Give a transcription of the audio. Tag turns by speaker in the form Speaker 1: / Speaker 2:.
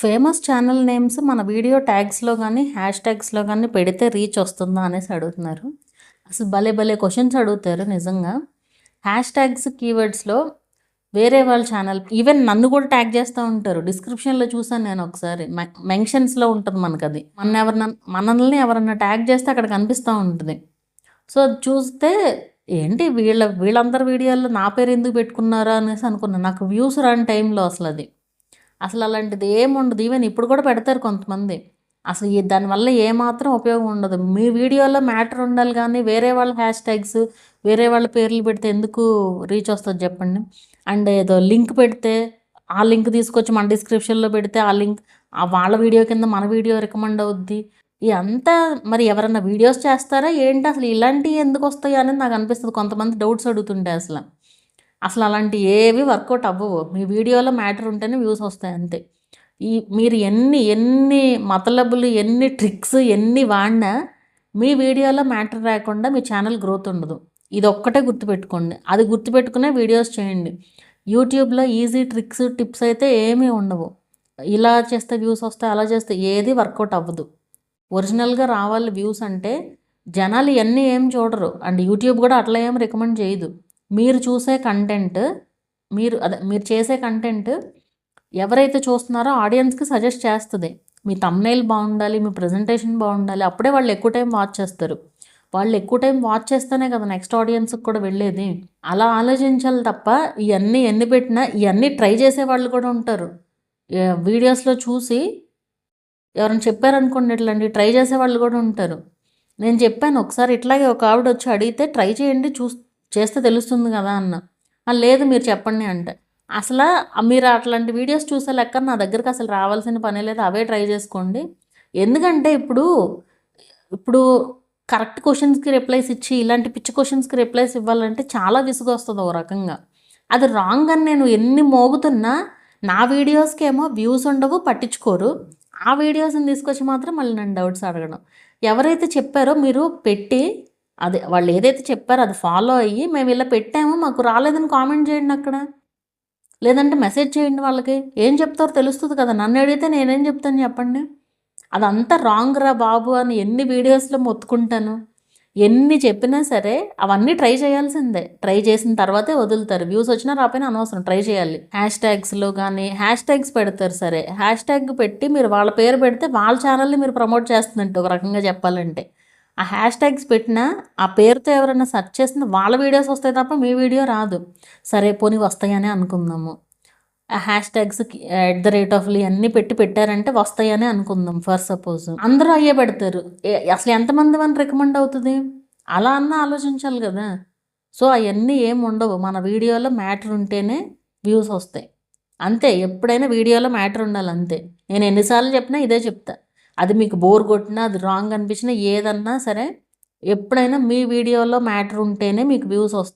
Speaker 1: Famous channel names మన video ట్యాగ్స్లో కానీ hash ట్యాగ్స్లో కానీ పెడితే రీచ్ వస్తుందా అనేసి అడుగుతున్నారు. అసలు భలే భలే క్వశ్చన్స్ అడుగుతారు నిజంగా. హ్యాష్ ట్యాగ్స్ కీవర్డ్స్లో వేరే వాళ్ళ ఛానల్ ఈవెన్ నన్ను కూడా ట్యాగ్ చేస్తూ ఉంటారు. డిస్క్రిప్షన్లో చూసాను నేను ఒకసారి, మెన్షన్స్లో ఉంటుంది మనకు. అది మనల్ని ఎవరన్నా ట్యాగ్ చేస్తే అక్కడ కనిపిస్తూ ఉంటుంది. సో చూస్తే ఏంటి వీళ్ళందరి వీడియోల్లో నా పేరు ఎందుకు పెట్టుకున్నారా అనేసి అనుకున్నాను. నాకు వ్యూస్ రాని టైంలో అసలు అలాంటిది ఏముండదు. ఈవెన్ ఇప్పుడు కూడా పెడతారు కొంతమంది. అసలు దానివల్ల ఏమాత్రం ఉపయోగం ఉండదు. మీ వీడియోలో మ్యాటర్ ఉండాలి కానీ వేరే వాళ్ళ హ్యాష్ ట్యాగ్స్, వేరే వాళ్ళ పేర్లు పెడితే ఎందుకు రీచ్ వస్తుంది చెప్పండి. అండ్ ఏదో లింక్ పెడితే ఆ లింక్ తీసుకొచ్చి మన డిస్క్రిప్షన్లో పెడితే ఆ లింక్ వాళ్ళ వీడియో కింద మన వీడియో రికమెండ్ అవుద్ది. ఇదంతా మరి ఎవరన్నా వీడియోస్ చేస్తారా ఏంటి, అసలు ఇలాంటివి ఎందుకు వస్తాయి అనేది నాకు అనిపిస్తుంది. కొంతమంది డౌట్స్ అడుగుతుంటే అసలు అలాంటి ఏవి వర్కౌట్ అవ్వవు. మీ వీడియోలో మ్యాటర్ ఉంటేనే వ్యూస్ వస్తాయి అంతే. మీరు ఎన్ని మతలబులు, ఎన్ని ట్రిక్స్ ఎన్ని వాడినా మీ వీడియోలో మ్యాటర్ రాకుండా మీ ఛానల్ గ్రోత్ ఉండదు. ఇది ఒక్కటే గుర్తుపెట్టుకోండి. అది గుర్తుపెట్టుకునే వీడియోస్ చేయండి. యూట్యూబ్లో ఈజీ ట్రిక్స్ టిప్స్ అయితే ఏమీ ఉండవు. ఇలా చేస్తే వ్యూస్ వస్తాయి, అలా చేస్తే ఏది వర్కౌట్ అవ్వదు. ఒరిజినల్గా రావాలి వ్యూస్ అంటే జనాలు ఇవన్నీ ఏం చూడరు. అండ్ యూట్యూబ్ కూడా అట్లా ఏం రికమెండ్ చేయదు. మీరు చూసే కంటెంట్, మీరు చేసే కంటెంట్ ఎవరైతే చూస్తున్నారో ఆడియన్స్కి సజెస్ట్ చేస్తుంది. మీ థంబ్నెయిల్ బాగుండాలి, మీ ప్రజెంటేషన్ బాగుండాలి, అప్పుడే వాళ్ళు ఎక్కువ టైం వాచ్ చేస్తారు. వాళ్ళు ఎక్కువ టైం వాచ్ చేస్తేనే కదా నెక్స్ట్ ఆడియన్స్కి కూడా వెళ్ళేది. అలా ఆలోచించాలి తప్ప ఇవన్నీ ఎన్ని పెట్టినా ఇవన్నీ ట్రై చేసే వాళ్ళు కూడా ఉంటారు. వీడియోస్లో చూసి ఎవరైనా చెప్పారనుకోండి ఇట్లాంటి ట్రై చేసే వాళ్ళు కూడా ఉంటారు. నేను చెప్పాను ఒకసారి ఇట్లాగే, ఒక ఆవిడ వచ్చి అడిగితే ట్రై చేయండి చేస్తే తెలుస్తుంది కదా అన్న. లేదు మీరు చెప్పండి అంటే, అసలు మీరు అట్లాంటి వీడియోస్ చూసే లెక్క నా దగ్గరికి అసలు రావాల్సిన పనే లేదు, అవే ట్రై చేసుకోండి. ఎందుకంటే ఇప్పుడు కరెక్ట్ క్వశ్చన్స్కి రిప్లైస్ ఇచ్చి ఇలాంటి పిచ్చి క్వశ్చన్స్కి రిప్లైస్ ఇవ్వాలంటే చాలా విసుగు వస్తుంది ఓ రకంగా. అది రాంగ్ అని నేను ఎన్ని మోగుతున్నా నా వీడియోస్కి ఏమో వ్యూస్ ఉండవు, పట్టించుకోరు. ఆ వీడియోస్ని తీసుకొచ్చి మాత్రం మళ్ళీ నన్ను డౌట్స్ అడగడం. ఎవరైతే చెప్పారో మీరు పెట్టి అదే వాళ్ళు ఏదైతే చెప్పారో అది ఫాలో అయ్యి మేము ఇలా పెట్టాము మాకు రాలేదని కామెంట్ చేయండి అక్కడ. లేదంటే మెసేజ్ చేయండి వాళ్ళకి. ఏం చెప్తారో తెలుస్తుంది కదా. నన్ను అడిగితే నేనేం చెప్తాను చెప్పండి. అదంతా రాంగ్ రా బాబు అని ఎన్ని వీడియోస్లో మొత్తుకుంటాను. ఎన్ని చెప్పినా సరే అవన్నీ ట్రై చేయాల్సిందే. ట్రై చేసిన తర్వాతే వదులుతారు. వ్యూస్ వచ్చినా రాపోయినా అనవసరం, ట్రై చేయాలి. హ్యాష్ ట్యాగ్స్లో కానీ హ్యాష్ ట్యాగ్స్ పెడతారు, సరే హ్యాష్ ట్యాగ్ పెట్టి మీరు వాళ్ళ పేరు పెడితే వాళ్ళ ఛానల్ని మీరు ప్రమోట్ చేస్తున్నట్టు ఒక రకంగా చెప్పాలంటే. ఆ హ్యాష్ ట్యాగ్స్ పెట్టినా ఆ పేరుతో ఎవరైనా సెర్చ్ చేసిన వాళ్ళ వీడియోస్ వస్తాయి తప్ప మీ వీడియో రాదు. సరే పోనీ వస్తాయని అనుకుందాము. ఆ హ్యాష్ ట్యాగ్స్ @ly అన్నీ పెట్టారంటే వస్తాయని అనుకుందాం ఫర్ సపోజ్. అందరూ అయ్యే పెడతారు. అసలు ఎంతమంది అని రికమెండ్ అవుతుంది? అలా అన్న ఆలోచించాలి కదా. సో అవన్నీ ఏమి ఉండవు. మన వీడియోలో మ్యాటర్ ఉంటేనే వ్యూస్ వస్తాయి అంతే. ఎప్పుడైనా వీడియోలో మ్యాటర్ ఉండాలి అంతే. నేను ఎన్నిసార్లు చెప్పినా ఇదే చెప్తా. అది మీకు బోర్ కొట్టినా, అది రాంగ్ అనిపించినా, ఏదన్నా సరే ఎప్పుడైనా మీ వీడియోలో మ్యాటర్ ఉంటేనే మీకు వ్యూస్ వస్తాయి.